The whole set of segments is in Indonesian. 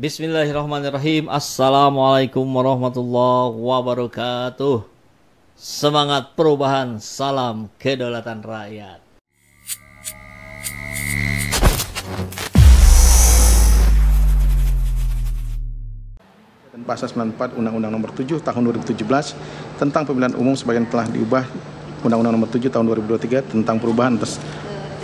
Bismillahirrahmanirrahim. Assalamualaikum warahmatullahi wabarakatuh. Semangat perubahan, salam kedaulatan rakyat. Dan Pasal 94 Undang-Undang Nomor 7 Tahun 2017 tentang Pemilihan Umum sebagian telah diubah Undang-Undang Nomor 7 Tahun 2023 tentang perubahan atas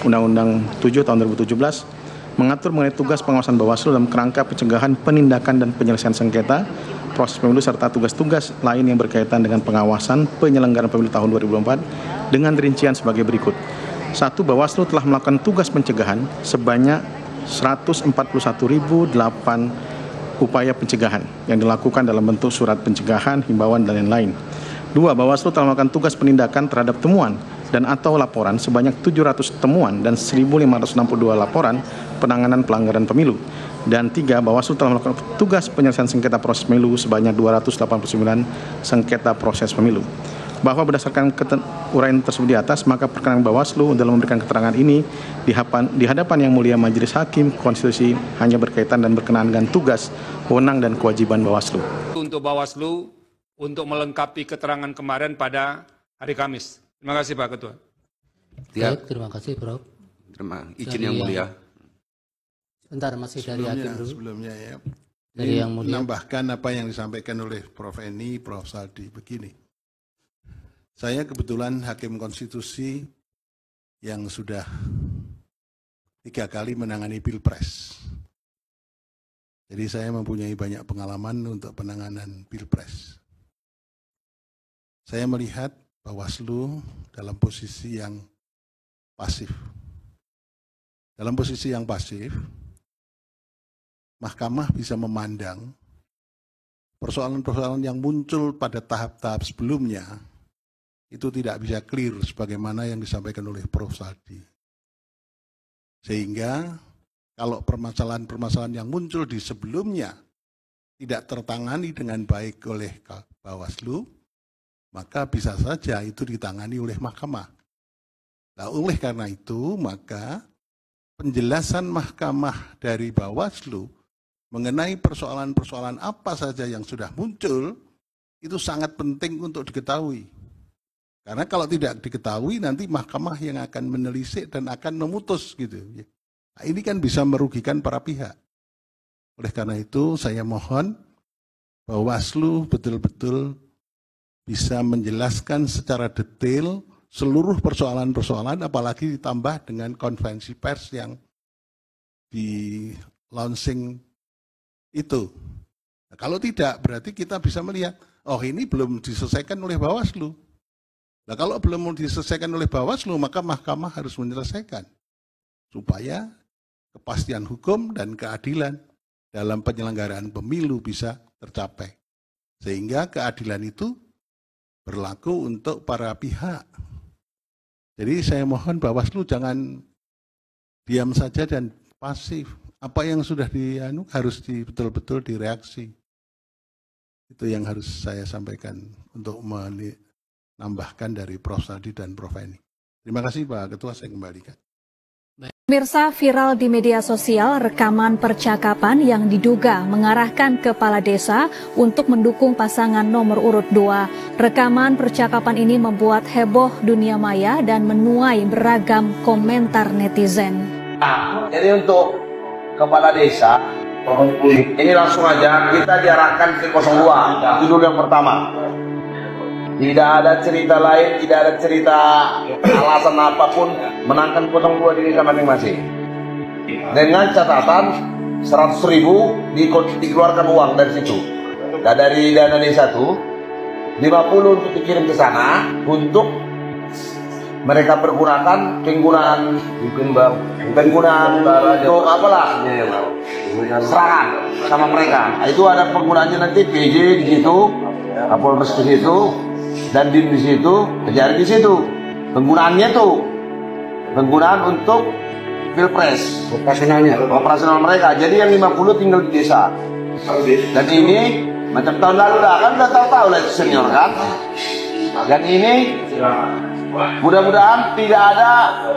Undang-Undang 7 Tahun 2017 mengatur mengenai tugas pengawasan Bawaslu dalam kerangka pencegahan, penindakan, dan penyelesaian sengketa proses pemilu serta tugas-tugas lain yang berkaitan dengan pengawasan penyelenggaraan pemilu tahun 2024 dengan rincian sebagai berikut. 1. Bawaslu telah melakukan tugas pencegahan sebanyak 141.008 upaya pencegahan yang dilakukan dalam bentuk surat pencegahan, himbauan, dan lain-lain. 2. Bawaslu telah melakukan tugas penindakan terhadap temuan dan atau laporan sebanyak 700 temuan dan 1.562 laporan penanganan pelanggaran pemilu. Dan 3. Bawaslu telah melakukan tugas penyelesaian sengketa proses pemilu sebanyak 289 sengketa proses pemilu. Bahwa berdasarkan uraian tersebut di atas, maka perkenan Bawaslu dalam memberikan keterangan ini di hadapan Yang Mulia Majelis Hakim Konstitusi hanya berkaitan dan berkenaan dengan tugas, wewenang, dan kewajiban Bawaslu. Untuk Bawaslu untuk melengkapi keterangan kemarin pada hari Kamis. Terima kasih Pak Ketua. Baik, terima kasih Prof. Izin Yang Mulia. Sebentar, masih dari Hakim dulu. Sebelumnya ya, Dari Yang Mulia. menambahkan apa yang disampaikan oleh Prof. Eni, Prof. Saldi. Begini, saya kebetulan Hakim Konstitusi yang sudah 3 kali menangani Pilpres. Jadi saya mempunyai banyak pengalaman untuk penanganan Pilpres. Saya melihat Bawaslu dalam posisi yang pasif. Dalam posisi yang pasif, Mahkamah bisa memandang persoalan-persoalan yang muncul pada tahap-tahap sebelumnya itu tidak bisa clear sebagaimana yang disampaikan oleh Prof. Saldi. Sehingga kalau permasalahan-permasalahan yang muncul di sebelumnya tidak tertangani dengan baik oleh Bawaslu, maka bisa saja itu ditangani oleh Mahkamah. Nah, oleh karena itu, maka penjelasan Mahkamah dari Bawaslu mengenai persoalan-persoalan apa saja yang sudah muncul, itu sangat penting untuk diketahui. Karena kalau tidak diketahui, nanti Mahkamah yang akan menelisik dan akan memutus gitu. Nah, ini kan bisa merugikan para pihak. Oleh karena itu, saya mohon Bawaslu betul-betul bisa menjelaskan secara detail seluruh persoalan-persoalan, apalagi ditambah dengan konferensi pers yang di launching itu. Nah, kalau tidak, berarti kita bisa melihat, oh ini belum diselesaikan oleh Bawaslu. Nah, kalau belum diselesaikan oleh Bawaslu, maka Mahkamah harus menyelesaikan supaya kepastian hukum dan keadilan dalam penyelenggaraan pemilu bisa tercapai. Sehingga keadilan itu berlaku untuk para pihak. Jadi saya mohon Bawaslu jangan diam saja dan pasif. Apa yang sudah harus betul-betul direaksi. Itu yang harus saya sampaikan untuk menambahkan dari Prof. Saldi dan Prof. Eni. Terima kasih Pak Ketua, saya kembalikan. Pemirsa, viral di media sosial rekaman percakapan yang diduga mengarahkan kepala desa untuk mendukung pasangan nomor urut 2. Rekaman percakapan ini membuat heboh dunia maya dan menuai beragam komentar netizen. Jadi untuk kepala desa, ini langsung aja kita diarahkan ke 02, itu dulu yang pertama. Tidak ada cerita lain, tidak ada cerita alasan apapun, menangkan 02 di desa masing-masing. Dengan catatan 100.000 dikeluarkan uang dari situ. Nah, dari dana desa itu 50 untuk dikirim ke sana untuk mereka penggunaan untuk apalah serangan sama mereka. Itu ada penggunaannya nanti PJ di situ, Kapolres di situ, dan DIN di situ, kejari di situ. Penggunaannya penggunaan untuk Pilpres, operasional mereka. Jadi yang 50 tinggal di desa. Dan ini macam tahun lalu kan udah tahu lah senior kan. Dan ini mudah-mudahan tidak ada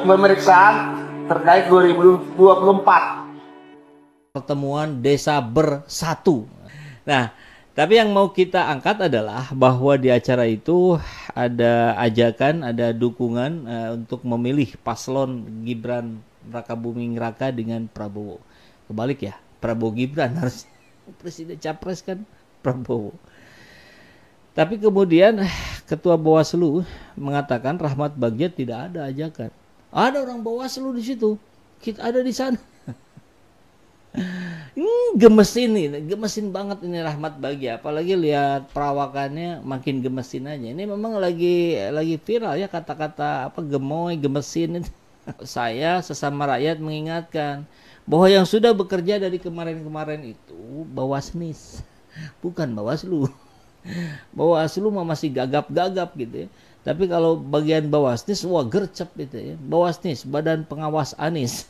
pemeriksaan terkait 2024. pertemuan desa bersatu. Nah, tapi yang mau kita angkat adalah bahwa di acara itu ada ajakan, ada dukungan untuk memilih paslon Gibran Rakabuming Raka dengan Prabowo. Kebalik ya, Prabowo Gibran harus presiden capres kan Prabowo. Tapi kemudian Ketua Bawaslu mengatakan Rahmat Bagja tidak ada ajakan. Ada orang Bawaslu di situ, kita ada di sana. Gemesin banget ini Rahmat Bagja, apalagi lihat perawakannya makin gemesin aja. Ini memang lagi viral ya kata-kata apa gemoy, gemesin. Saya sesama rakyat mengingatkan bahwa yang sudah bekerja dari kemarin-kemarin itu Bawasnis, bukan Bawaslu. Bawaslu masih gagap-gagap gitu ya. Tapi kalau bagian Bawasnis, wah gercep itu ya. Bawasnis, Badan Pengawas Anies.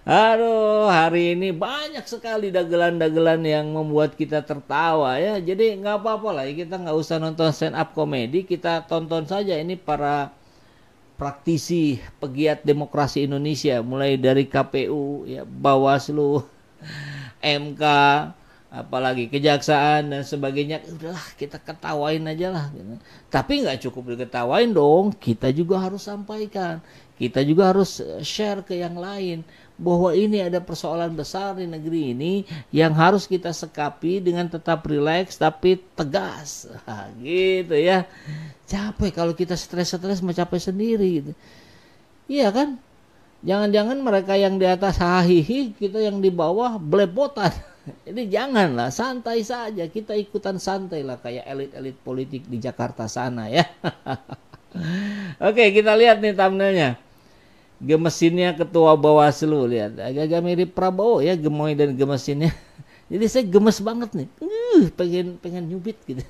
Aduh, hari ini banyak sekali dagelan-dagelan yang membuat kita tertawa ya. Jadi nggak apa-apa lah, kita nggak usah nonton stand up komedi, kita tonton saja ini para praktisi pegiat demokrasi Indonesia, mulai dari KPU, ya, Bawaslu, MK, apalagi Kejaksaan dan sebagainya. Udahlah, kita ketawain aja lah. Tapi nggak cukup diketawain dong, kita juga harus sampaikan. Kita juga harus share ke yang lain bahwa ini ada persoalan besar di negeri ini yang harus kita sikapi dengan tetap rileks tapi tegas. Nah, gitu ya. Capek kalau kita stres mau capek sendiri gitu. Iya kan? Jangan-jangan mereka yang di atas hahihi, kita yang di bawah belepotan. Jadi janganlah, santai saja. Kita ikutan santai lah kayak elit-elit politik di Jakarta sana ya. Oke, kita lihat nih thumbnailnya. Gemesinnya Ketua Bawaslu, lihat agak-agak mirip Prabowo ya, gemoy dan gemesinnya. Jadi saya gemes banget nih, pengen nyubit gitu.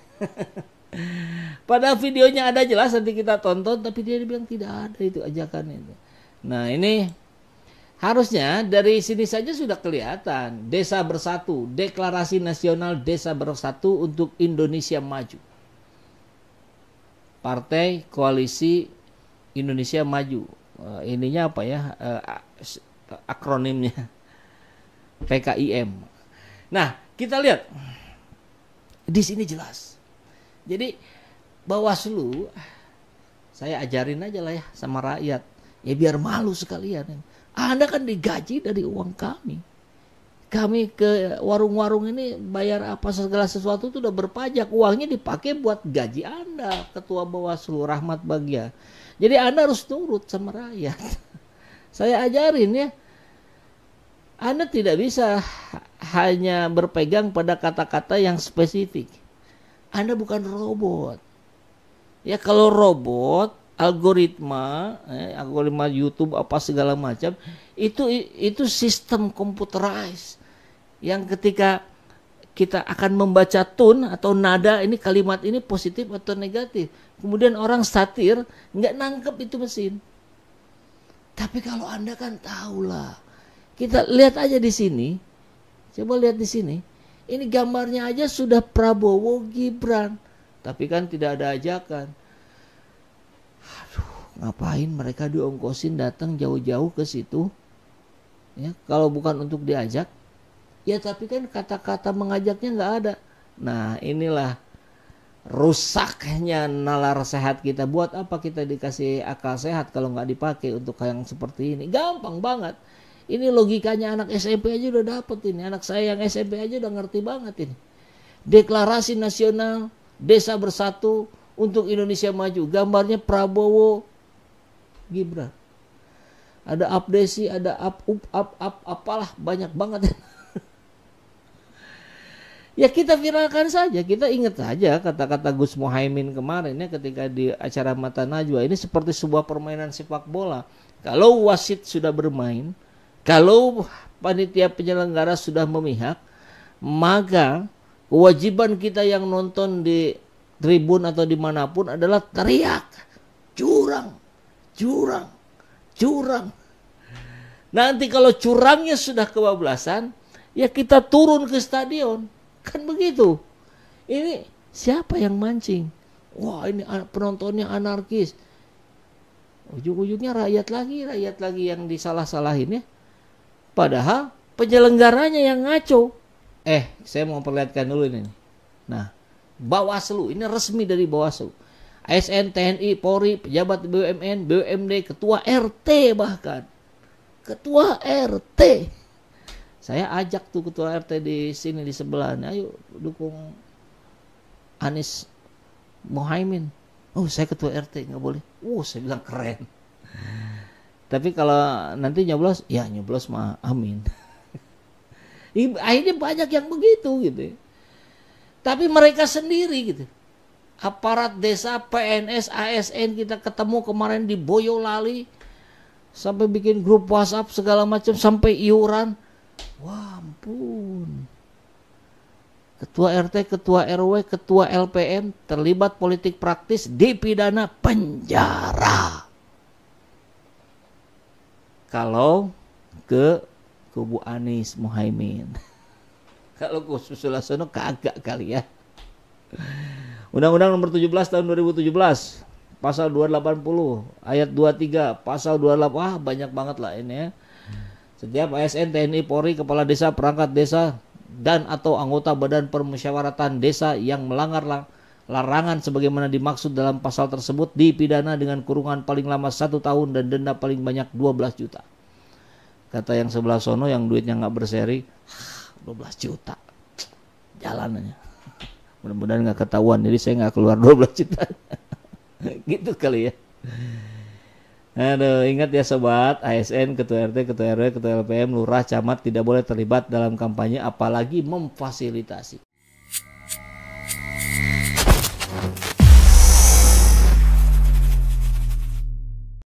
Padahal videonya ada jelas, nanti kita tonton, tapi dia bilang tidak ada itu ajakannya itu. Nah ini harusnya dari sini saja sudah kelihatan Desa Bersatu, Deklarasi Nasional Desa Bersatu untuk Indonesia Maju. Partai Koalisi Indonesia Maju. Ininya apa ya, akronimnya PKIM. Nah kita lihat di sini jelas. Jadi Bawaslu, saya ajarin aja lah ya sama rakyat, ya biar malu sekalian. Anda kan digaji dari uang kami. Kami ke warung-warung ini bayar apa segala sesuatu itu udah berpajak, uangnya dipakai buat gaji Anda, Ketua Bawaslu Rahmat Bagja. Jadi Anda harus nurut sama rakyat. Saya ajarin ya. Anda tidak bisa hanya berpegang pada kata-kata yang spesifik. Anda bukan robot. Ya kalau robot, algoritma YouTube apa segala macam, itu sistem computerized. Yang ketika kita akan membaca tone atau nada, ini kalimat ini positif atau negatif. Kemudian orang satir nggak nangkep itu mesin. Tapi kalau Anda kan tahulah. Kita lihat aja di sini. Coba lihat di sini. Ini gambarnya aja sudah Prabowo Gibran. Tapi kan tidak ada ajakan. Aduh, ngapain mereka diongkosin datang jauh-jauh ke situ? Ya, kalau bukan untuk diajak. Ya tapi kan kata-kata mengajaknya nggak ada. Nah inilah rusaknya nalar sehat kita. Buat apa kita dikasih akal sehat kalau nggak dipakai untuk yang seperti ini? Gampang banget. Ini logikanya anak SMP aja udah dapet ini. Anak saya yang SMP aja udah ngerti banget ini. Deklarasi Nasional Desa Bersatu untuk Indonesia Maju. Gambarnya Prabowo Gibran. Ada abdesi, ada apalah banyak banget. Ya kita viralkan saja, kita ingat saja kata-kata Gus Muhaimin kemarin ya ketika di acara Mata Najwa. Ini seperti sebuah permainan sepak bola. Kalau wasit sudah bermain, kalau panitia penyelenggara sudah memihak, maka kewajiban kita yang nonton di tribun atau dimanapun adalah teriak, curang, curang, curang. Nanti kalau curangnya sudah kebablasan, ya kita turun ke stadion. Kan begitu. Ini siapa yang mancing? Wah ini penontonnya anarkis. Ujung-ujungnya rakyat lagi yang disalah-salahin ya. Padahal penyelenggaranya yang ngaco. Saya mau perlihatkan dulu ini. Nah, Bawaslu, ini resmi dari Bawaslu. ASN, TNI, Polri, pejabat BUMN, BUMD, ketua RT bahkan. Ketua RT. Saya ajak tuh ketua RT di sini di sebelah. Ayo dukung Anies Mohaimin. Oh, saya ketua RT, nggak boleh. Saya bilang keren. Tapi kalau nanti nyoblos, ya nyoblos mah amin. Akhirnya banyak yang begitu gitu. Tapi mereka sendiri gitu. Aparat desa, PNS, ASN kita ketemu kemarin di Boyolali. Sampai bikin grup WhatsApp segala macam, sampai iuran. Wah, ampun. Ketua RT, ketua RW, ketua LPM terlibat politik praktis, dipidana penjara. Kalau ke kubu Anies Mohaimin. Kalau ke Susulasono kagak kali ya. Undang-Undang nomor 17 tahun 2017, pasal 280, ayat 23, pasal 28, wah banyak banget lah ini ya. Setiap ASN, TNI, Polri, kepala desa, perangkat desa, dan atau anggota badan permusyawaratan desa yang melanggar larangan sebagaimana dimaksud dalam pasal tersebut dipidana dengan kurungan paling lama 1 tahun dan denda paling banyak 12 juta. Kata yang sebelah sono yang duitnya nggak berseri, 12 juta jalanannya. Mudah-mudahan nggak ketahuan, jadi saya nggak keluar 12 juta. Gitu kali ya. Aduh, ingat ya sobat, ASN, ketua RT, ketua RW, ketua LPM, lurah, camat tidak boleh terlibat dalam kampanye apalagi memfasilitasi.